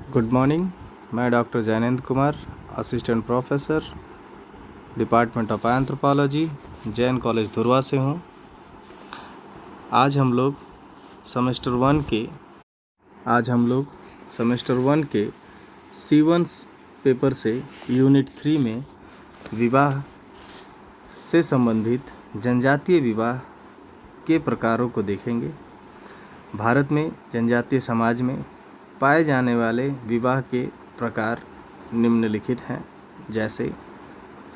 Good morning. मैं doctor Jainendra Kumar, assistant professor, department of anthropology, Jain college Dhurwa से हूँ। आज हम लोग सेमेस्टर वन के C1 पेपर से यूनिट 3 में विवाह से संबंधित जनजातीय विवाह के प्रकारों को देखेंगे। भारत में जनजातीय समाज में पाए जाने वाले विवाह के प्रकार निम्नलिखित हैं, जैसे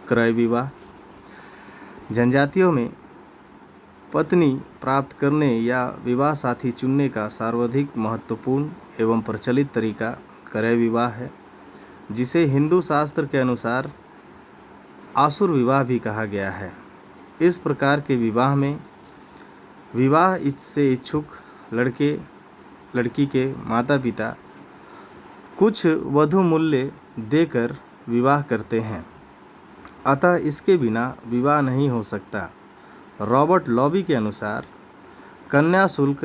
क्रय विवाह। जनजातियों में पत्नी प्राप्त करने या विवाह साथी चुनने का सर्वाधिक महत्वपूर्ण एवं प्रचलित तरीका क्रय विवाह है, जिसे हिंदू शास्त्र के अनुसार आसुर विवाह भी कहा गया है। इस प्रकार के विवाह में विवाह से इच्छुक लड़के लड़की के माता पिता कुछ वधु मूल्य देकर विवाह करते हैं, अतः इसके बिना विवाह नहीं हो सकता। रॉबर्ट लॉबी के अनुसार कन्या शुल्क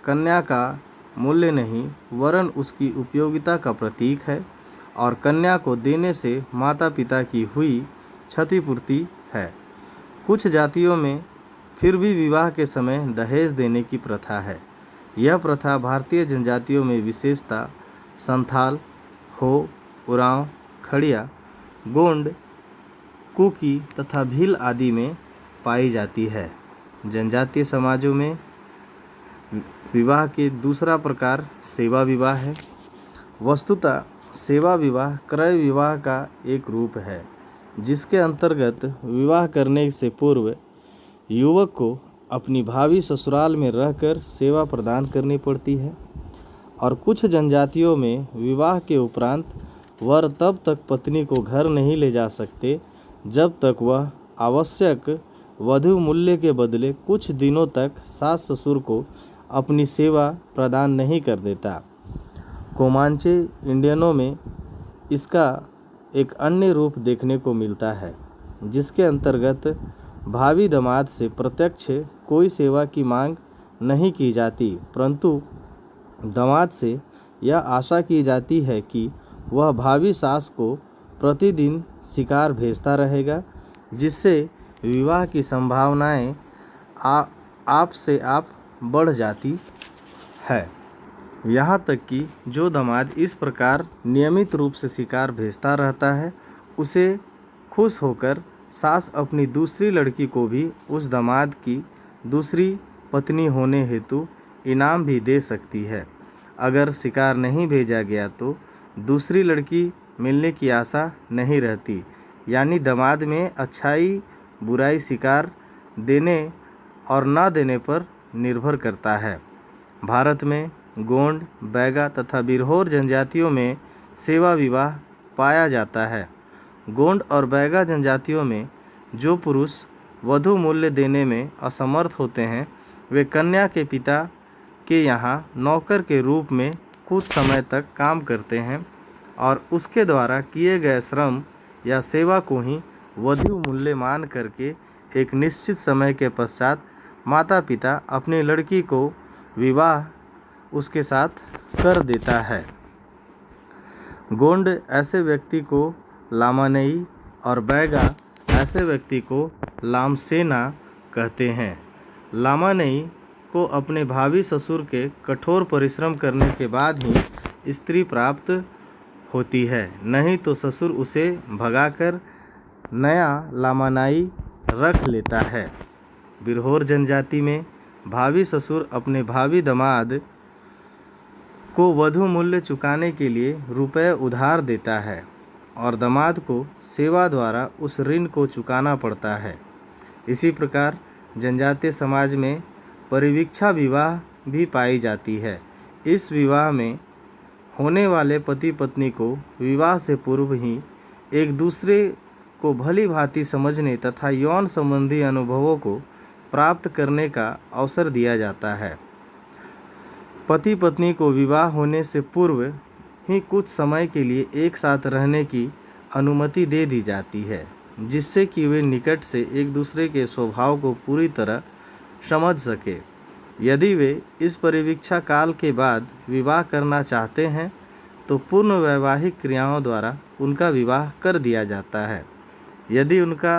कन्या का मूल्य नहीं वरन उसकी उपयोगिता का प्रतीक है और कन्या को देने से माता पिता की हुई क्षतिपूर्ति है। कुछ जातियों में फिर भी विवाह के समय दहेज देने की प्रथा है। यह प्रथा भारतीय जनजातियों में विशेषता संथाल, हो, उरांव, खड़िया, गोंड, कुकी तथा भील आदि में पाई जाती है। जनजातीय समाजों में विवाह के दूसरा प्रकार सेवा विवाह है। वस्तुतः सेवा विवाह क्रय विवाह का एक रूप है, जिसके अंतर्गत विवाह करने से पूर्व युवक को अपनी भावी ससुराल में रहकर सेवा प्रदान करनी पड़ती है। और कुछ जनजातियों में विवाह के उपरांत वर तब तक पत्नी को घर नहीं ले जा सकते जब तक वह आवश्यक वधु मूल्य के बदले कुछ दिनों तक सास ससुर को अपनी सेवा प्रदान नहीं कर देता। कोमांचे इंडियनों में इसका एक अन्य रूप देखने को मिलता है, जिसके अंतर्गत भावी दामाद से प्रत्यक्ष कोई सेवा की मांग नहीं की जाती, परंतु दामाद से यह आशा की जाती है कि वह भावी सास को प्रतिदिन शिकार भेजता रहेगा, जिससे विवाह की संभावनाएं आप से आप बढ़ जाती है। यहाँ तक कि जो दामाद इस प्रकार नियमित रूप से शिकार भेजता रहता है, उसे खुश होकर सास अपनी दूसरी लड़की को भी उस दामाद की दूसरी पत्नी होने हेतु इनाम भी दे सकती है। अगर शिकार नहीं भेजा गया तो दूसरी लड़की मिलने की आशा नहीं रहती, यानी दामाद में अच्छाई बुराई शिकार देने और ना देने पर निर्भर करता है। भारत में गोंड, बैगा तथा बिरहोर जनजातियों में सेवा विवाह पाया जाता है। गोंड और बैगा जनजातियों में जो पुरुष वधु मूल्य देने में असमर्थ होते हैं, वे कन्या के पिता के यहाँ नौकर के रूप में कुछ समय तक काम करते हैं और उसके द्वारा किए गए श्रम या सेवा को ही वधु मूल्य मान करके एक निश्चित समय के पश्चात माता पिता अपनी लड़की को विवाह उसके साथ कर देता है। गोंड ऐसे व्यक्ति को लामानई और बैगा ऐसे व्यक्ति को लामसेना कहते हैं। लामानई को अपने भावी ससुर के कठोर परिश्रम करने के बाद ही स्त्री प्राप्त होती है, नहीं तो ससुर उसे भगाकर नया लामानाई रख लेता है। बिरहोर जनजाति में भावी ससुर अपने भावी दामाद को वधु मूल्य चुकाने के लिए रुपए उधार देता है और दामाद को सेवा द्वारा उस ऋण को चुकाना पड़ता है। इसी प्रकार जनजातीय समाज में परिवीक्षा विवाह भी पाई जाती है। इस विवाह में होने वाले पति पत्नी को विवाह से पूर्व ही एक दूसरे को भली भांति समझने तथा यौन संबंधी अनुभवों को प्राप्त करने का अवसर दिया जाता है। पति पत्नी को विवाह होने से पूर्व ही कुछ समय के लिए एक साथ रहने की अनुमति दे दी जाती है, जिससे कि वे निकट से एक दूसरे के स्वभाव को पूरी तरह समझ सके। यदि वे इस परिवीक्षा काल के बाद विवाह करना चाहते हैं तो पूर्ण वैवाहिक क्रियाओं द्वारा उनका विवाह कर दिया जाता है। यदि उनका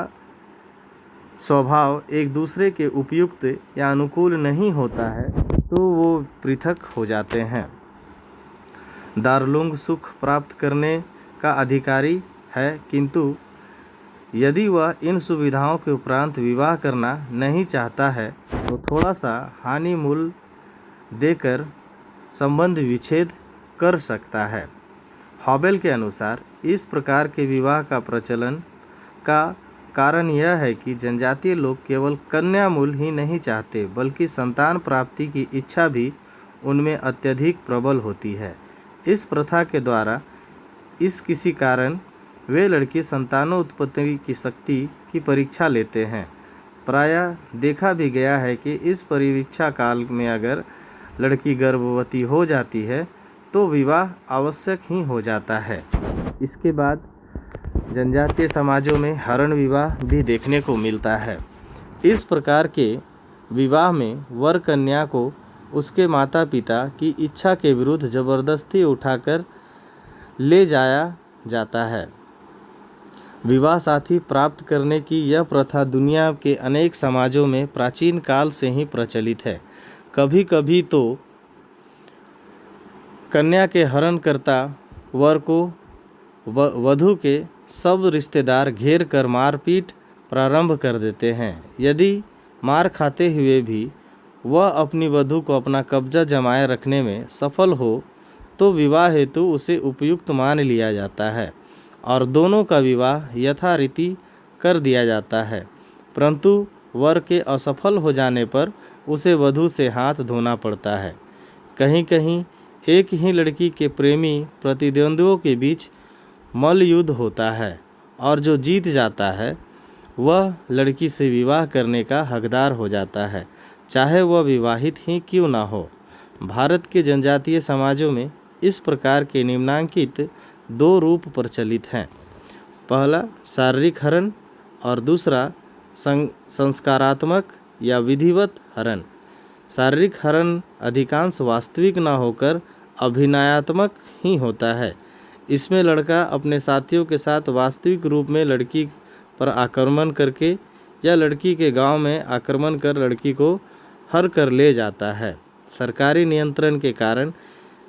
स्वभाव एक दूसरे के उपयुक्त या अनुकूल नहीं होता है तो वो पृथक हो जाते हैं। दार्लुंग सुख प्राप्त करने का अधिकारी है, किंतु यदि वह इन सुविधाओं के उपरांत विवाह करना नहीं चाहता है तो थोड़ा सा हानि मूल्य देकर संबंध विच्छेद कर सकता है। हॉबेल के अनुसार इस प्रकार के विवाह का प्रचलन का कारण यह है कि जनजातीय लोग केवल कन्या मूल ही नहीं चाहते बल्कि संतान प्राप्ति की इच्छा भी उनमें अत्यधिक प्रबल होती है। इस प्रथा के द्वारा किसी कारण वे लड़की संतानोत्पत्ति की शक्ति की परीक्षा लेते हैं। प्रायः देखा भी गया है कि इस परीक्षा काल में अगर लड़की गर्भवती हो जाती है तो विवाह आवश्यक ही हो जाता है। इसके बाद जनजातीय समाजों में हरण विवाह भी देखने को मिलता है। इस प्रकार के विवाह में वर कन्या को उसके माता पिता की इच्छा के विरुद्ध जबरदस्ती उठाकर ले जाया जाता है। विवाह साथी प्राप्त करने की यह प्रथा दुनिया के अनेक समाजों में प्राचीन काल से ही प्रचलित है। कभी कभी तो कन्या के हरणकर्ता वर को वधू के सब रिश्तेदार घेर कर मारपीट प्रारंभ कर देते हैं। यदि मार खाते हुए भी वह अपनी वधू को अपना कब्जा जमाए रखने में सफल हो तो विवाह हेतु उसे उपयुक्त मान लिया जाता है और दोनों का विवाह यथारीति कर दिया जाता है। परंतु वर के असफल हो जाने पर उसे वधू से हाथ धोना पड़ता है। कहीं कहीं एक ही लड़की के प्रेमी प्रतिद्वंद्वियों के बीच मल्ल युद्ध होता है और जो जीत जाता है वह लड़की से विवाह करने का हकदार हो जाता है, चाहे वह विवाहित ही क्यों ना हो। भारत के जनजातीय समाजों में इस प्रकार के निम्नांकित दो रूप प्रचलित हैं। पहला शारीरिक हरण और दूसरा संस्कारात्मक या विधिवत हरण। शारीरिक हरण अधिकांश वास्तविक न होकर अभिनयात्मक ही होता है। इसमें लड़का अपने साथियों के साथ वास्तविक रूप में लड़की पर आक्रमण करके या लड़की के गांव में आक्रमण कर लड़की को हर कर ले जाता है। सरकारी नियंत्रण के कारण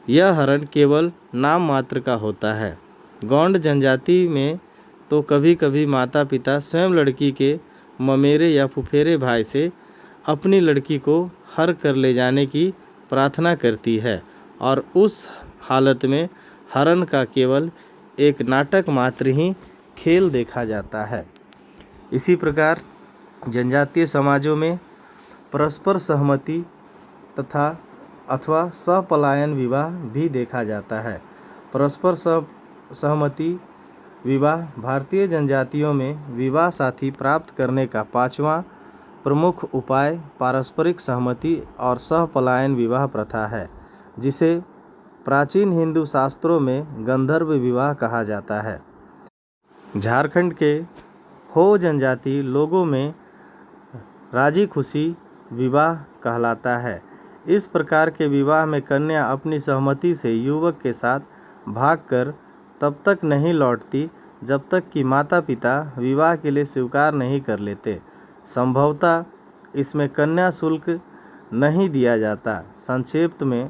यह हरण केवल नाम मात्र का होता है। गौंड जनजाति में तो कभी कभी माता पिता स्वयं लड़की के ममेरे या फुफेरे भाई से अपनी लड़की को हर कर ले जाने की प्रार्थना करती है और उस हालत में हरण का केवल एक नाटक मात्र ही खेल देखा जाता है। इसी प्रकार जनजातीय समाजों में परस्पर सहमति तथा अथवा सहपलायन विवाह भी देखा जाता है। परस्पर सहमति विवाह भारतीय जनजातियों में विवाह साथी प्राप्त करने का पांचवा प्रमुख उपाय पारस्परिक सहमति और सहपलायन विवाह प्रथा है, जिसे प्राचीन हिंदू शास्त्रों में गंधर्व विवाह कहा जाता है। झारखंड के हो जनजाति लोगों में राजी खुशी विवाह कहलाता है। इस प्रकार के विवाह में कन्या अपनी सहमति से युवक के साथ भागकर तब तक नहीं लौटती जब तक कि माता पिता विवाह के लिए स्वीकार नहीं कर लेते। संभवतः इसमें कन्या शुल्क नहीं दिया जाता। संक्षेप में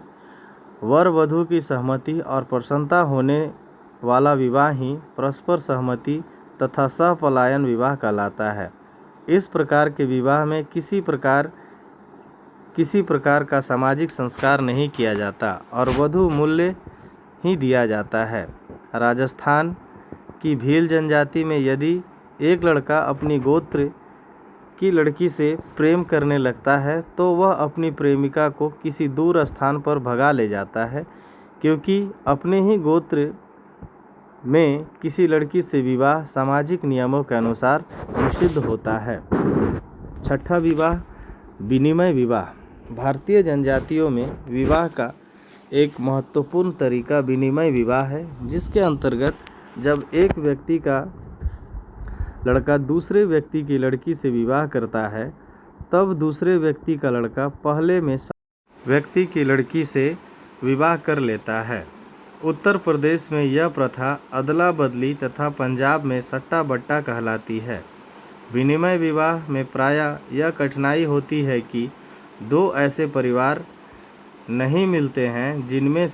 वर वधू की सहमति और प्रसन्नता होने वाला विवाह ही परस्पर सहमति तथा सहपलायन विवाह कहलाता है। इस प्रकार के विवाह में किसी प्रकार का सामाजिक संस्कार नहीं किया जाता और वधू मूल्य ही दिया जाता है। राजस्थान की भील जनजाति में यदि एक लड़का अपनी गोत्र की लड़की से प्रेम करने लगता है तो वह अपनी प्रेमिका को किसी दूर स्थान पर भगा ले जाता है, क्योंकि अपने ही गोत्र में किसी लड़की से विवाह सामाजिक नियमों के अनुसार निषिद्ध होता है। छठा विवाह विनिमय विवाह। भारतीय जनजातियों में विवाह का एक महत्वपूर्ण तरीका विनिमय विवाह है, जिसके अंतर्गत जब एक व्यक्ति का लड़का दूसरे व्यक्ति की लड़की से विवाह करता है तब दूसरे व्यक्ति का लड़का पहले में व्यक्ति की लड़की से विवाह कर लेता है उत्तर प्रदेश में यह प्रथा अदला बदली तथा पंजाब में सट्टा बट्टा कहलाती है। विनिमय विवाह में प्रायः यह कठिनाई होती है कि दो ऐसे परिवार नहीं मिलते हैं जिनमें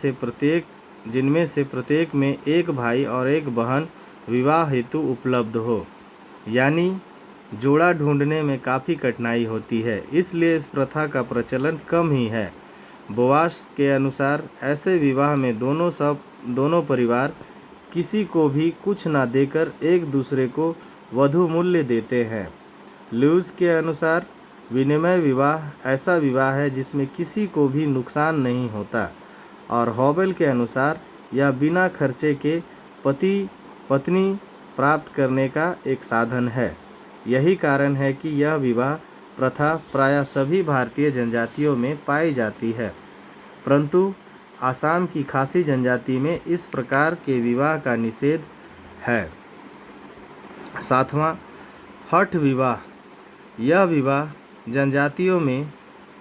से प्रत्येक में एक भाई और एक बहन विवाह हेतु उपलब्ध हो, यानी जोड़ा ढूंढने में काफ़ी कठिनाई होती है। इसलिए इस प्रथा का प्रचलन कम ही है। बोआस के अनुसार ऐसे विवाह में दोनों परिवार किसी को भी कुछ न देकर एक दूसरे को वधू मूल्य देते हैं। लुईस के अनुसार विनिमय विवाह ऐसा विवाह है जिसमें किसी को भी नुकसान नहीं होता, और हॉवेल के अनुसार यह बिना खर्चे के पति पत्नी प्राप्त करने का एक साधन है। यही कारण है कि यह विवाह प्रथा प्रायः सभी भारतीय जनजातियों में पाई जाती है, परंतु आसाम की खासी जनजाति में इस प्रकार के विवाह का निषेध है। 7वां, हठ विवाह। यह विवाह जनजातियों में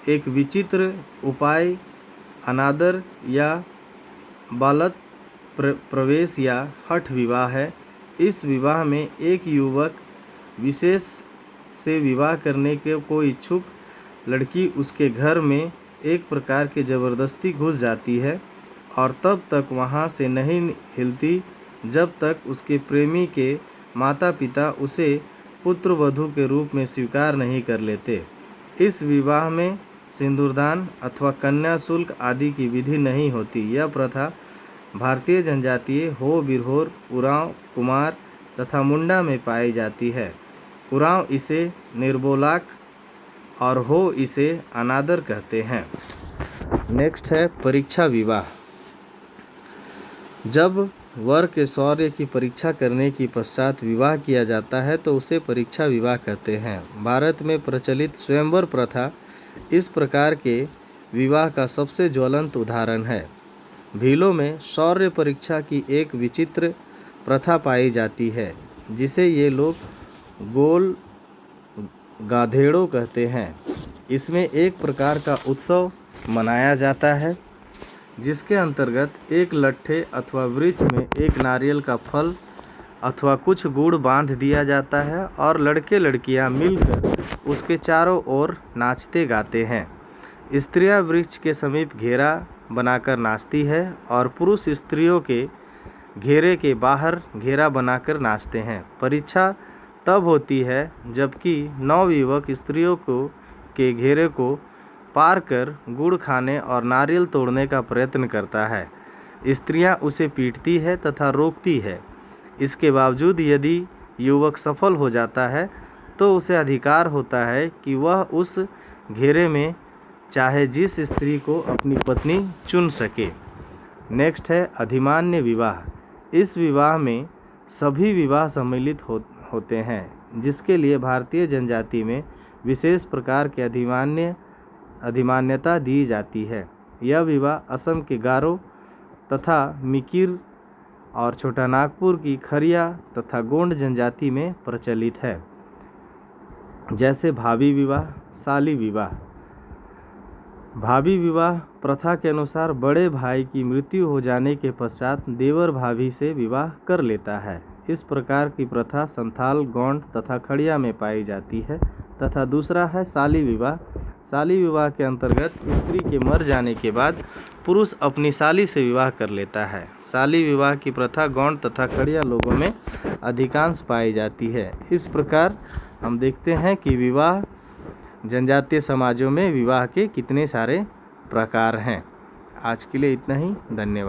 एक विचित्र उपाय, अनादर या बालत प्रवेश या हठ विवाह है। इस विवाह में एक युवक विशेष से विवाह करने के को इच्छुक लड़की उसके घर में एक प्रकार के ज़बरदस्ती घुस जाती है और तब तक वहाँ से नहीं हिलती जब तक उसके प्रेमी के माता पिता उसे पुत्र वधू के रूप में स्वीकार नहीं कर लेते। इस विवाह में सिंदूरदान अथवा कन्या शुल्क आदि की विधि नहीं होती। यह प्रथा भारतीय जनजातीय हो, बिरहोर, उरांव, कुमार तथा मुंडा में पाई जाती है। उरांव इसे निर्बोलाक और हो इसे अनादर कहते हैं। नेक्स्ट है परीक्षा विवाह। जब वर के शौर्य की परीक्षा करने की पश्चात विवाह किया जाता है तो उसे परीक्षा विवाह कहते हैं। भारत में प्रचलित स्वयंवर प्रथा इस प्रकार के विवाह का सबसे ज्वलंत उदाहरण है। भीलों में शौर्य परीक्षा की एक विचित्र प्रथा पाई जाती है जिसे ये लोग गोल गाधेड़ो कहते हैं। इसमें एक प्रकार का उत्सव मनाया जाता है जिसके अंतर्गत एक लट्ठे अथवा वृक्ष में एक नारियल का फल अथवा कुछ गुड़ बांध दिया जाता है और लड़के लड़कियां मिलकर उसके चारों ओर नाचते गाते हैं। स्त्रियां वृक्ष के समीप घेरा बनाकर नाचती है और पुरुष स्त्रियों के घेरे के बाहर घेरा बनाकर नाचते हैं। परीक्षा तब होती है जबकि नवयुवक स्त्रियों के घेरे को पार कर गुड़ खाने और नारियल तोड़ने का प्रयत्न करता है। स्त्रियां उसे पीटती है तथा रोकती है। इसके बावजूद यदि युवक सफल हो जाता है तो उसे अधिकार होता है कि वह उस घेरे में चाहे जिस स्त्री को अपनी पत्नी चुन सके। नेक्स्ट है अधिमान्य विवाह। इस विवाह में सभी विवाह सम्मिलित होते हैं जिसके लिए भारतीय जनजाति में विशेष प्रकार के अधिमान्यता दी जाती है। यह विवाह असम के गारो तथा मिकिर और छोटा नागपुर की खरिया तथा गोंड जनजाति में प्रचलित है। जैसे भाभी विवाह, साली विवाह। भाभी विवाह प्रथा के अनुसार बड़े भाई की मृत्यु हो जाने के पश्चात देवर भाभी से विवाह कर लेता है। इस प्रकार की प्रथा संथाल, गोंड तथा खड़िया में पाई जाती है। तथा दूसरा है साली विवाह। साली विवाह के अंतर्गत स्त्री के मर जाने के बाद पुरुष अपनी साली से विवाह कर लेता है। साली विवाह की प्रथा गोंड तथा खड़िया लोगों में अधिकांश पाई जाती है। इस प्रकार हम देखते हैं कि विवाह जनजातीय समाजों में विवाह के कितने सारे प्रकार हैं। आज के लिए इतना ही। धन्यवाद।